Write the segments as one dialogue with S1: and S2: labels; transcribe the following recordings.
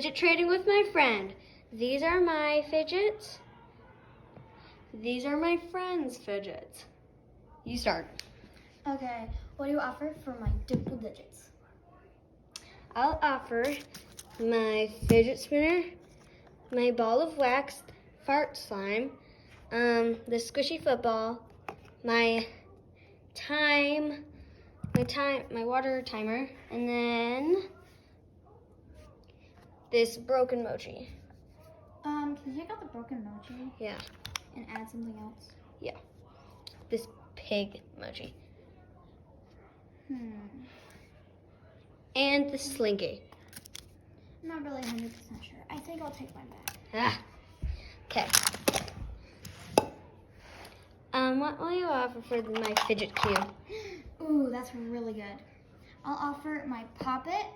S1: Fidget trading with my friend. These are my fidgets. These are my friend's fidgets. You start.
S2: Okay, what do you offer for my dimple digits?
S1: I'll offer my fidget spinner, my ball of wax fart slime, the squishy football, my water timer, and then this broken mochi.
S2: Can you take out the broken mochi?
S1: Yeah.
S2: And add something else?
S1: Yeah. This pig mochi. And the slinky.
S2: I'm not really 100% sure. I think I'll take mine back.
S1: Okay. What will you offer for my fidget cube?
S2: Ooh, that's really good. I'll offer my poppet,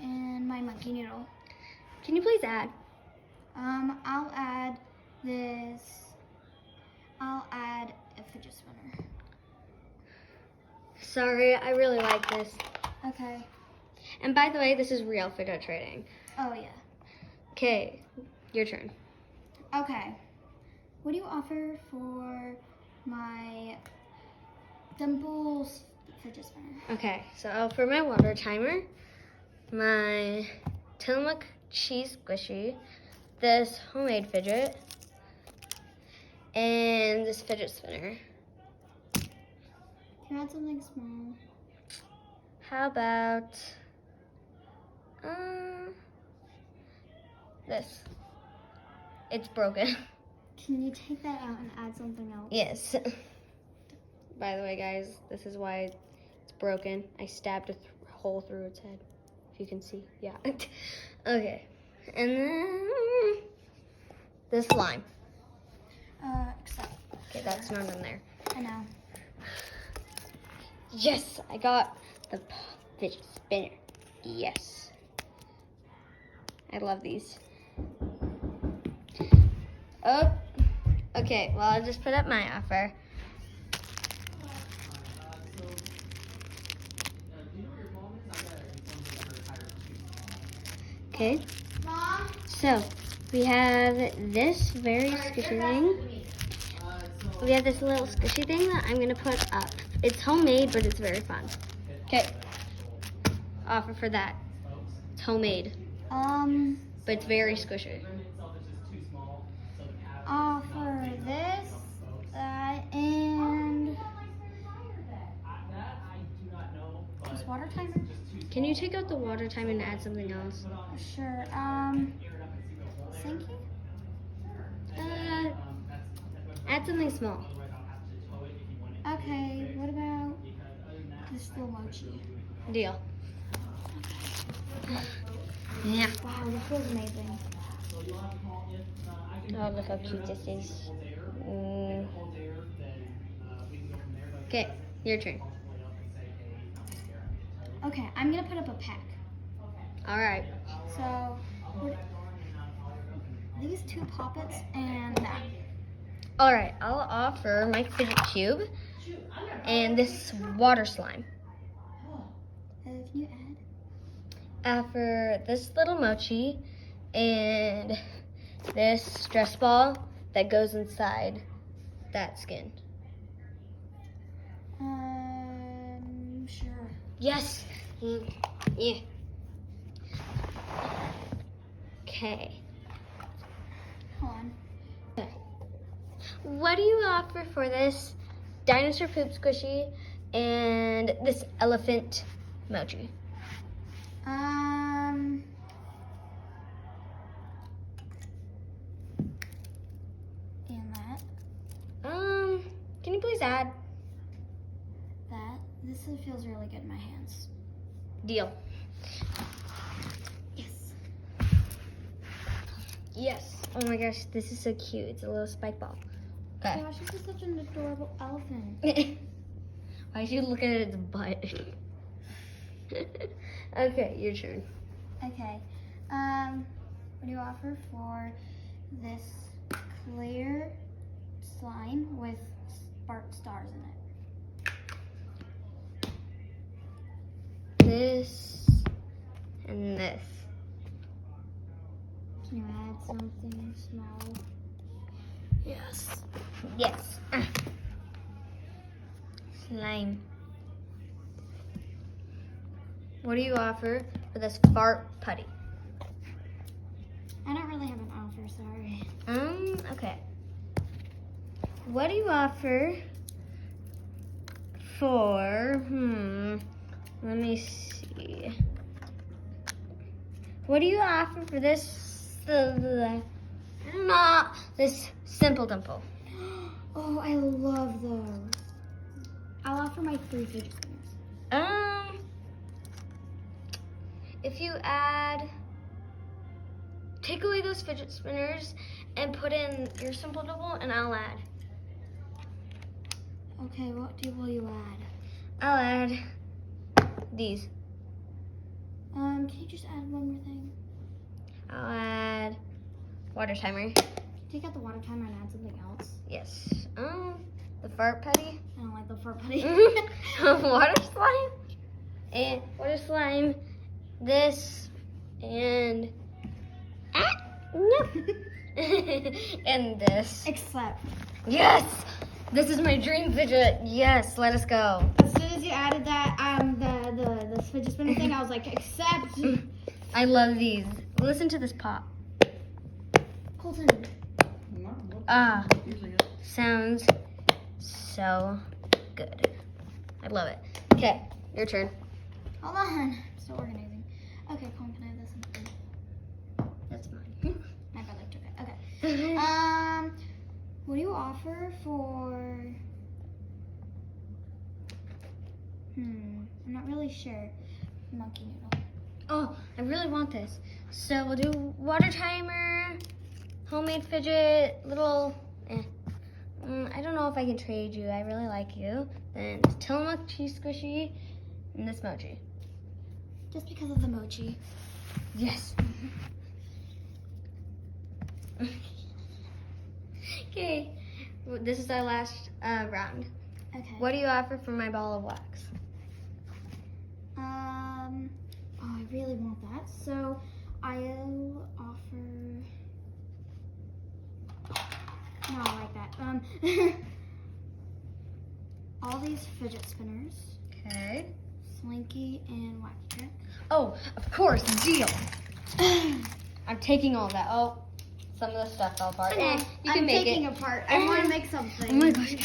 S2: and my monkey noodle.
S1: Can you please add?
S2: I'll add this. I'll add a fidget spinner.
S1: Sorry, I really like this.
S2: Okay.
S1: And by the way, this is real fidget trading.
S2: Oh yeah.
S1: Okay, your turn.
S2: Okay. What do you offer for my Dimples fidget spinner?
S1: Okay, so for my water timer, my Tillamook cheese squishy, this homemade fidget, and this fidget spinner.
S2: Can you add something small?
S1: How about this? It's broken.
S2: Can you take that out and add something else?
S1: Yes. By the way, guys, this is why it's broken. I stabbed a hole through its head. If you can see, yeah. Okay, and then this slime.
S2: Except.
S1: Okay, that's not in there.
S2: I know.
S1: Yes, I got the fidget spinner. Yes. I love these. Oh, okay, well, I'll just put up my offer. Okay,
S2: Mom?
S1: so we have this very squishy thing. We have this little squishy thing that I'm gonna put up. It's homemade, but it's very fun. Okay, offer for that. It's homemade, but it's very squishy.
S2: Offer this, that, and this water timer?
S1: Can you take out the water time and add something else?
S2: Sure. Sinky?
S1: Add something small.
S2: Okay, what about this little mochi?
S1: Deal. Yeah.
S2: Wow, this feels amazing.
S1: Oh, look how cute this is. Okay, your turn.
S2: Okay, I'm gonna put up a pack.
S1: All right.
S2: So, these two poppets and that.
S1: All right, I'll offer my fidget cube and this water slime.
S2: Can you add?
S1: Offer this little mochi and this stress ball that goes inside that skin.
S2: Sure.
S1: Yes. Yeah. Okay.
S2: Hold on.
S1: Okay. What do you offer for this dinosaur poop squishy and this elephant mochi?
S2: And that.
S1: Can you please add?
S2: That. This feels really good in my hands.
S1: Deal.
S2: Yes.
S1: Yes. Oh my gosh, this is so cute. It's a little spike ball. Okay.
S2: Gosh, this is such an adorable elephant.
S1: Why should you look at its butt? Okay, your turn.
S2: Okay. What do you offer for this clear slime with spark stars in it?
S1: This and this.
S2: something small.
S1: Yes. Yes. Slime. What do you offer for this fart putty?
S2: I don't really have an offer, sorry.
S1: Okay. What do you offer for, let me see. What do you offer for this, this simple dimple?
S2: Oh, I love those. I'll offer my 3 fidget spinners.
S1: If you take away those fidget spinners and put in your simple dimple, and I'll add.
S2: Okay, what will you add?
S1: I'll add these.
S2: Can you just add one more thing?
S1: I'll add water timer.
S2: Take out the water timer and add something else.
S1: Yes. The fart putty.
S2: I don't like the fart putty.
S1: Water slime. And water slime. This and no. And this.
S2: Except.
S1: Yes. This is my dream fidget. Yes. Let us go.
S2: As soon as you added that, the fidget spinner thing, I was like, except.
S1: I love these. Listen to this pop.
S2: Colton.
S1: Sounds so good. I love it. Okay, your turn.
S2: Hold on. I'm still organizing. Okay, Colton, can I have this instead?
S1: That's mine.
S2: My bad, like, took it. Okay. What do you offer for? I'm not really sure. Monkey noodle.
S1: Oh, I really want this. So we'll do water timer, homemade fidget, little. I don't know if I can trade you. I really like you. Then Tillamook cheese squishy and this mochi.
S2: Just because of the mochi.
S1: Yes. Okay. This is our last round.
S2: Okay.
S1: What do you offer for my ball of wax?
S2: Oh, I really want that. So I'll offer. No, I like that. All these fidget spinners,
S1: Okay.
S2: Slinky and Wax Trick.
S1: Oh, of course, deal. I'm taking all that. Oh, some of the stuff fell apart. You can
S2: I'm
S1: make
S2: taking
S1: it.
S2: apart. I want to make something.
S1: Oh my gosh.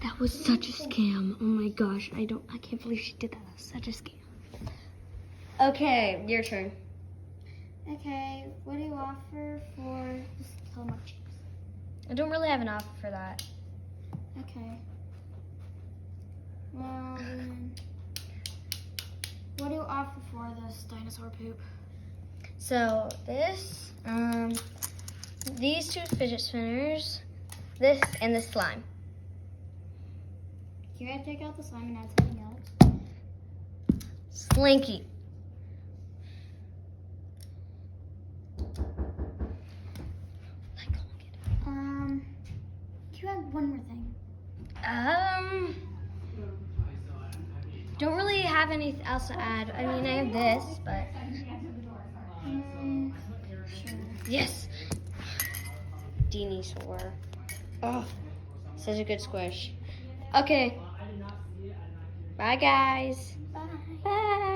S1: That was such a scam. Oh my gosh. I can't believe she did that. That was such a scam. Okay, your turn.
S2: Okay, what do you offer for this Tillamook cheese?
S1: I don't really have an offer for that.
S2: Okay. Well, then, what do you offer for this dinosaur poop?
S1: So this, these 2 fidget spinners, this and this slime.
S2: Can I take out the slime and add something else?
S1: Slinky.
S2: Can you add one more thing?
S1: Don't really have anything else to add. I mean, I have this, but
S2: Sure.
S1: yes. Dinosaur. Oh, such a good squish. Okay. Bye, guys.
S2: Bye.
S1: Bye.